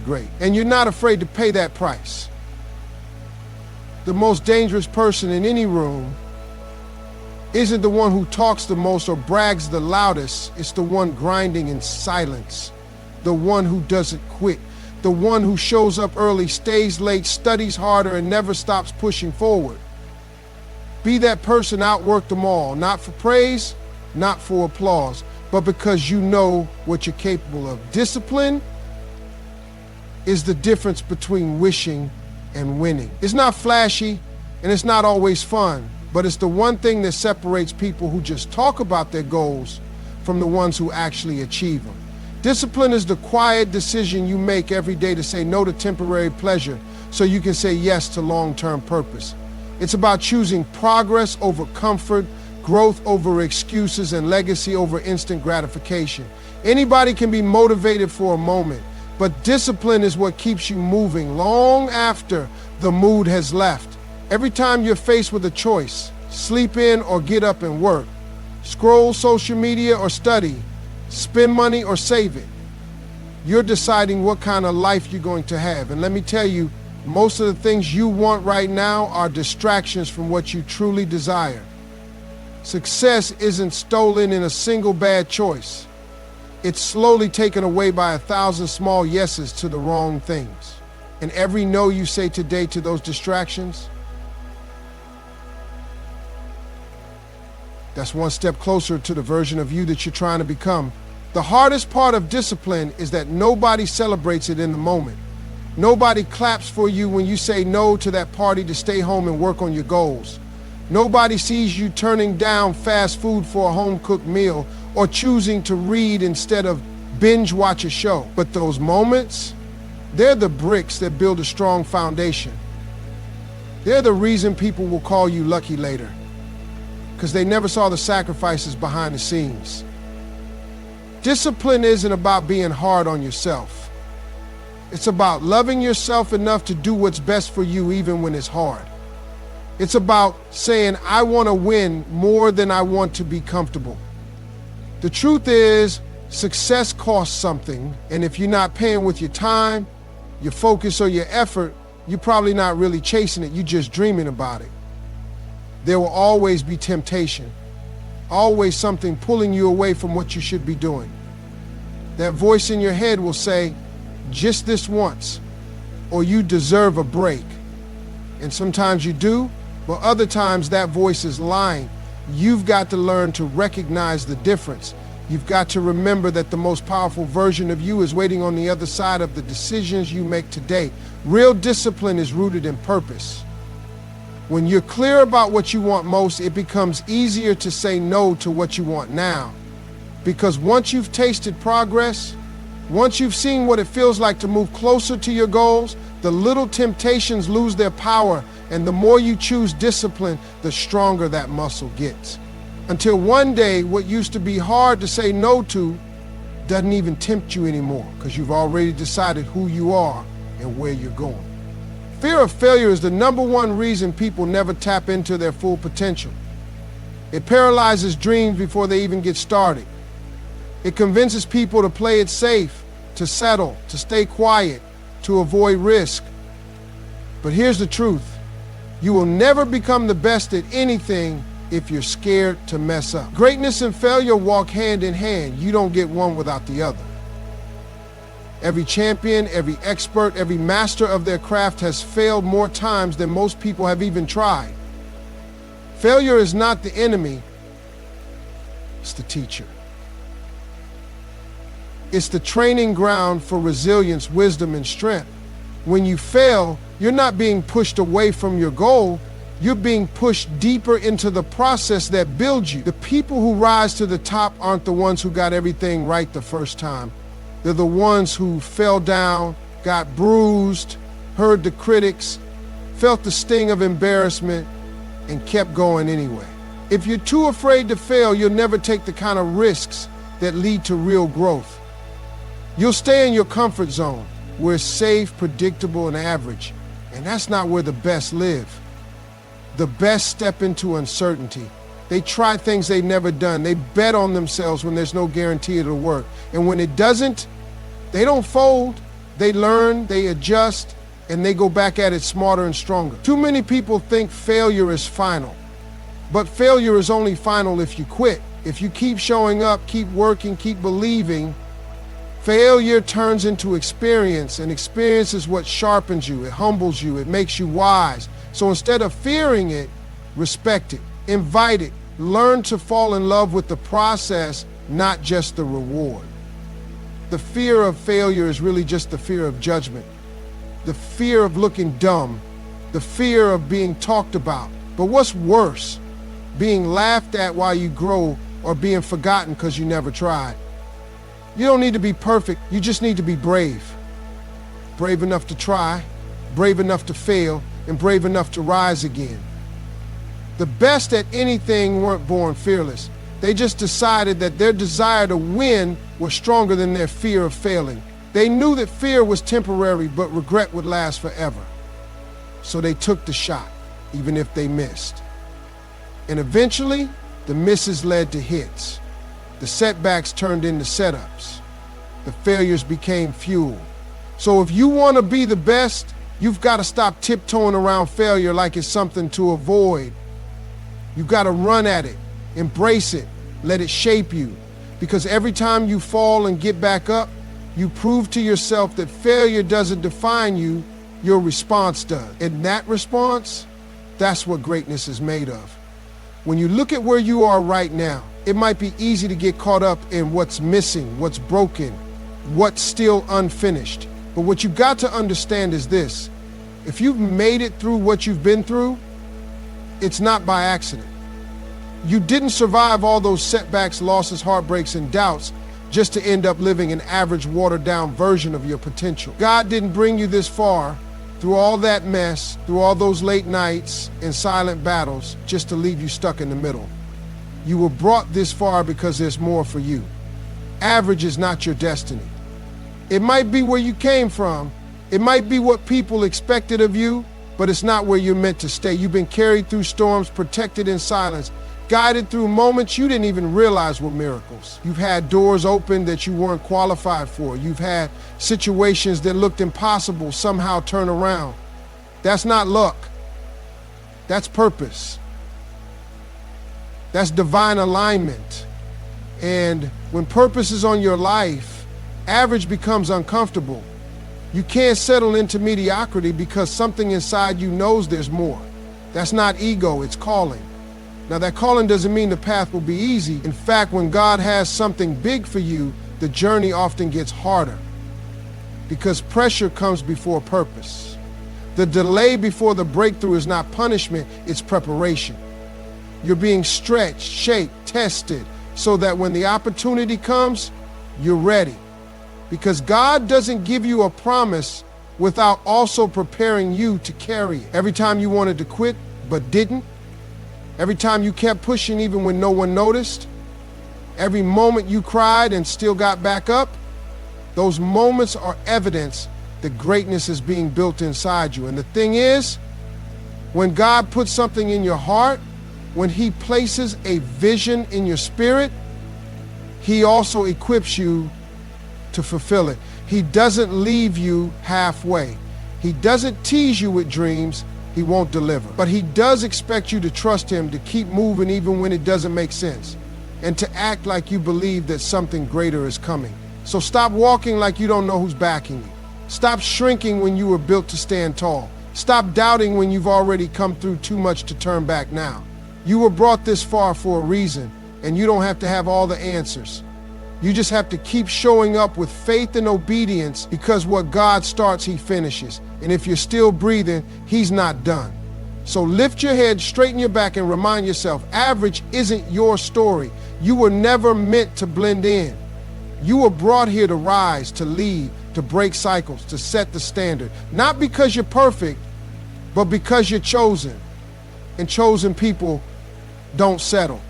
great. And you're not afraid to pay that price. The most dangerous person in any room isn't the one who talks the most or brags the loudest. It's the one grinding in silence. The one who doesn't quit. The one who shows up early, stays late, studies harder, and never stops pushing forward. Be that person, outwork them all. Not for praise, not for applause, but because you know what you're capable of. Discipline is the difference between wishing and winning. It's not flashy, and it's not always fun, but it's the one thing that separates people who just talk about their goals from the ones who actually achieve them. Discipline is the quiet decision you make every day to say no to temporary pleasure so you can say yes to long-term purpose. It's about choosing progress over comfort, growth over excuses, and legacy over instant gratification. Anybody can be motivated for a moment, but discipline is what keeps you moving long after the mood has left. Every time you're faced with a choice, sleep in or get up and work, scroll social media or study, spend money or save it, you're deciding what kind of life you're going to have. And let me tell you, most of the things you want right now are distractions from what you truly desire. Success isn't stolen in a single bad choice. It's slowly taken away by 1,000 small yeses to the wrong things. And every no you say today to those distractions, that's one step closer to the version of you that you're trying to become. The hardest part of discipline is that nobody celebrates it in the moment. Nobody claps for you when you say no to that party to stay home and work on your goals. Nobody sees you turning down fast food for a home-cooked meal or choosing to read instead of binge watch a show. But those moments, they're the bricks that build a strong foundation. They're the reason people will call you lucky later, because they never saw the sacrifices behind the scenes. Discipline isn't about being hard on yourself. It's about loving yourself enough to do what's best for you even when it's hard. It's about saying, I want to win more than I want to be comfortable. The truth is, success costs something, and if you're not paying with your time, your focus, or your effort, you're probably not really chasing it, you're just dreaming about it. There will always be temptation, always something pulling you away from what you should be doing. That voice in your head will say, just this once, or you deserve a break. And sometimes you do, but other times that voice is lying. You've got to learn to recognize the difference. You've got to remember that the most powerful version of you is waiting on the other side of the decisions you make today. Real discipline is rooted in purpose. When you're clear about what you want most, it becomes easier to say no to what you want now. Because once you've tasted progress, once you've seen what it feels like to move closer to your goals, the little temptations lose their power, and the more you choose discipline, the stronger that muscle gets. Until one day, what used to be hard to say no to doesn't even tempt you anymore, because you've already decided who you are and where you're going. Fear of failure is the #1 reason people never tap into their full potential. It paralyzes dreams before they even get started. It convinces people to play it safe, to settle, to stay quiet, to avoid risk. But here's the truth. You will never become the best at anything if you're scared to mess up. Greatness and failure walk hand in hand. You don't get one without the other. Every champion, every expert, every master of their craft has failed more times than most people have even tried. Failure is not the enemy, it's the teacher. It's the training ground for resilience, wisdom, and strength. When you fail, you're not being pushed away from your goal, you're being pushed deeper into the process that builds you. The people who rise to the top aren't the ones who got everything right the first time. They're the ones who fell down, got bruised, heard the critics, felt the sting of embarrassment, and kept going anyway. If you're too afraid to fail, you'll never take the kind of risks that lead to real growth. You'll stay in your comfort zone, where it's safe, predictable, and average. And that's not where the best live. The best step into uncertainty. They try things they've never done. They bet on themselves when there's no guarantee it'll work. And when it doesn't, they don't fold. They learn, they adjust, and they go back at it smarter and stronger. Too many people think failure is final. But failure is only final if you quit. If you keep showing up, keep working, keep believing, failure turns into experience, and experience is what sharpens you, it humbles you, it makes you wise. So instead of fearing it, respect it, invite it, learn to fall in love with the process, not just the reward. The fear of failure is really just the fear of judgment, the fear of looking dumb, the fear of being talked about. But what's worse, being laughed at while you grow or being forgotten because you never tried? You don't need to be perfect, you just need to be brave. Brave enough to try, brave enough to fail, and brave enough to rise again. The best at anything weren't born fearless. They just decided that their desire to win was stronger than their fear of failing. They knew that fear was temporary, but regret would last forever. So they took the shot, even if they missed. And eventually, the misses led to hits. The setbacks turned into setups. The failures became fuel. So if you want to be the best, you've got to stop tiptoeing around failure like it's something to avoid. You've got to run at it, embrace it, let it shape you. Because every time you fall and get back up, you prove to yourself that failure doesn't define you, your response does. And that response, that's what greatness is made of. When you look at where you are right now, it might be easy to get caught up in what's missing, what's broken, what's still unfinished. But what you've got to understand is this. If you've made it through what you've been through, it's not by accident. You didn't survive all those setbacks, losses, heartbreaks, and doubts just to end up living an average, watered-down version of your potential. God didn't bring you this far through all that mess, through all those late nights and silent battles, just to leave you stuck in the middle. You were brought this far because there's more for you. Average is not your destiny. It might be where you came from. It might be what people expected of you, but it's not where you're meant to stay. You've been carried through storms, protected in silence, guided through moments you didn't even realize were miracles. You've had doors open that you weren't qualified for. You've had situations that looked impossible somehow turn around. That's not luck. That's purpose. That's divine alignment. And when purpose is on your life, average becomes uncomfortable. You can't settle into mediocrity because something inside you knows there's more. That's not ego, it's calling. Now that calling doesn't mean the path will be easy. In fact, when God has something big for you, the journey often gets harder because pressure comes before purpose. The delay before the breakthrough is not punishment, it's preparation. You're being stretched, shaped, tested, so that when the opportunity comes, you're ready. Because God doesn't give you a promise without also preparing you to carry it. Every time you wanted to quit, but didn't, every time you kept pushing even when no one noticed, every moment you cried and still got back up, those moments are evidence that greatness is being built inside you. And the thing is, when God puts something in your heart, when He places a vision in your spirit, He also equips you to fulfill it. He doesn't leave you halfway. He doesn't tease you with dreams. He won't deliver. But He does expect you to trust Him, to keep moving even when it doesn't make sense, and to act like you believe that something greater is coming. So stop walking like you don't know who's backing you. Stop shrinking when you were built to stand tall. Stop doubting when you've already come through too much to turn back now. You were brought this far for a reason, and you don't have to have all the answers. You just have to keep showing up with faith and obedience, because what God starts, He finishes. And if you're still breathing, He's not done. So lift your head, straighten your back, and remind yourself, average isn't your story. You were never meant to blend in. You were brought here to rise, to lead, to break cycles, to set the standard. Not because you're perfect, but because you're chosen. And chosen people don't settle.